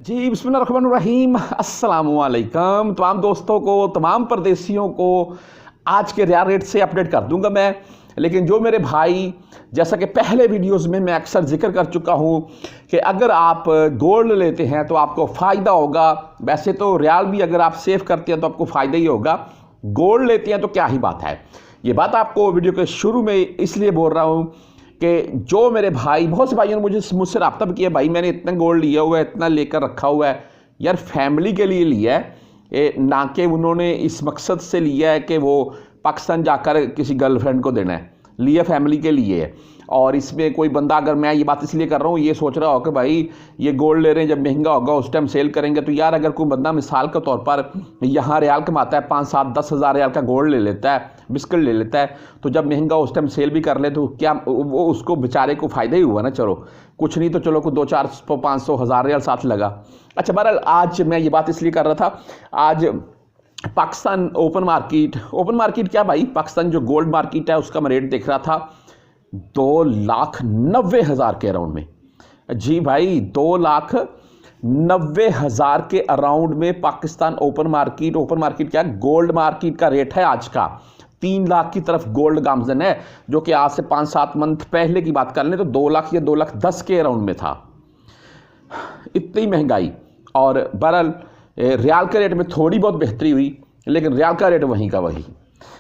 जी बिस्मिल्लाहिर्रहमानिर्रहीम अस्सलामुअलैकुम तमाम दोस्तों को, तमाम परदेसियों को आज के रियाल रेट से अपडेट कर दूंगा मैं। लेकिन जो मेरे भाई, जैसा कि पहले वीडियोस में मैं अक्सर जिक्र कर चुका हूं कि अगर आप गोल्ड लेते हैं तो आपको फ़ायदा होगा। वैसे तो रियाल भी अगर आप सेव करते हैं तो आपको फ़ायदा ही होगा, गोल्ड लेते हैं तो क्या ही बात है। ये बात आपको वीडियो के शुरू में इसलिए बोल रहा हूँ कि जो मेरे भाई, बहुत से भाइयों ने मुझसे रब्ता भी किया, भाई मैंने इतना गोल्ड लिया हुआ है, इतना लेकर रखा हुआ है। यार फैमिली के लिए लिया है, ना कि उन्होंने इस मकसद से लिया है कि वो पाकिस्तान जाकर किसी गर्लफ्रेंड को देना है, लिया फैमिली के लिए है। और इसमें कोई बंदा, अगर मैं ये बात इसलिए कर रहा हूँ, ये सोच रहा हो कि भाई ये गोल्ड ले रहे हैं, जब महंगा होगा उस टाइम सेल करेंगे, तो यार अगर कोई बंदा मिसाल के तौर पर यहाँ रियाल कमाता है, 5, 7, 10 हज़ार रियाल का गोल्ड ले लेता है, बिस्किट ले लेता है, तो जब महंगा उस टाइम सेल भी कर ले तो क्या वो उसको बेचारे को फ़ायदा ही हुआ ना। चलो कुछ नहीं तो चलो कोई 2, 4, 500 हज़ार रियाल साथ लगा। अच्छा बहरहाल आज मैं ये बात इसलिए कर रहा था, आज पाकिस्तान ओपन मार्केट क्या भाई, पाकिस्तान जो गोल्ड मार्केट है उसका मैं रेट देख रहा था 2,90,000 के अराउंड में। जी भाई 2,90,000 के अराउंड में पाकिस्तान ओपन मार्केट क्या, गोल्ड मार्केट का रेट है आज का। 3 लाख की तरफ गोल्ड गामजन है, जो कि आज से 5-7 मंथ पहले की बात कर लें तो 2 लाख या 2,10,000 के अराउंड में था। इतनी महंगाई, और बहरहाल रियाल के रेट में थोड़ी बहुत बेहतरी हुई, लेकिन रियाल का रेट वहीं का वही।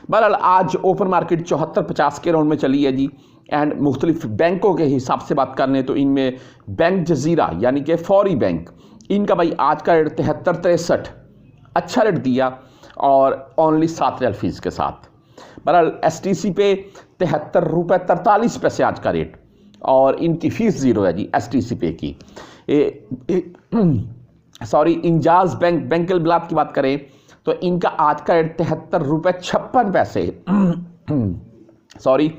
बहरहाल आज ओपन मार्केट 74-50 के राउंड में चली है जी। एंड मुख्तलिफ बैंकों के हिसाब से बात करने तो इनमें बैंक जजीरा यानी कि फौरी बैंक, इनका भाई आज का रेट 73-63 अच्छा रेट दिया, और ओनली 7 रियाल फीस के साथ। बहरहाल STC पे 73 रुपये 43 पैसे आज का रेट, और इनकी फ़ीस ज़ीरो है जी STC पे की। सॉरी, इंजाज बैंक बिलात की बात करें तो इनका आज का रेट 73 रुपये 56 पैसे सॉरी,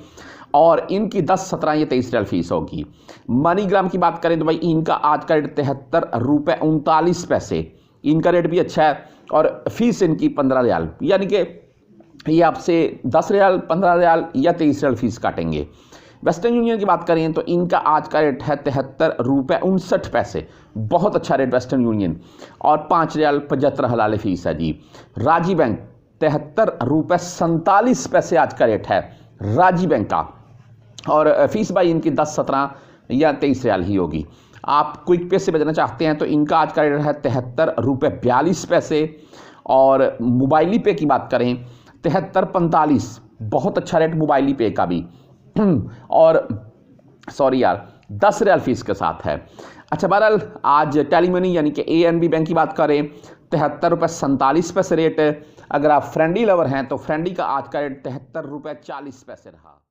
और इनकी 10, 17 या 23 रियाल फीस होगी। मनीग्राम की बात करें तो भाई इनका आज का रेट 73 रुपये 39 पैसे, इनका रेट भी अच्छा है, और फीस इनकी 15 रियाल, यानी कि ये आपसे 10 रियाल, 15 रियाल या 23 रियाल फीस काटेंगे। वेस्टर्न यूनियन की बात करें तो इनका आज का रेट है 73 रुपये 59 पैसे, बहुत अच्छा रेट वेस्टर्न यूनियन, और 5 रियाल 75 हलाल फीस है जी। राजी बैंक 73 रुपये 47 पैसे आज का रेट है राजी बैंक का, और फीस भाई इनकी 10, 17 या 23 रियाल ही होगी। आप क्विक पे से बचना चाहते हैं तो इनका आज का रेट है 73 रुपये 42 पैसे, और मोबाइली पे की बात करें 73-45, बहुत अच्छा रेट मोबाइली पे का भी और सॉरी यार 10 रियाल फीस के साथ है। अच्छा बहरहाल आज टेलीमनी यानी कि ANB बैंक की बात करें 73 रुपये 47 पैसे रेट है। अगर आप फ्रेंडी लवर हैं तो फ्रेंडी का आज का रेट 73 रुपये 40 पैसे रहा।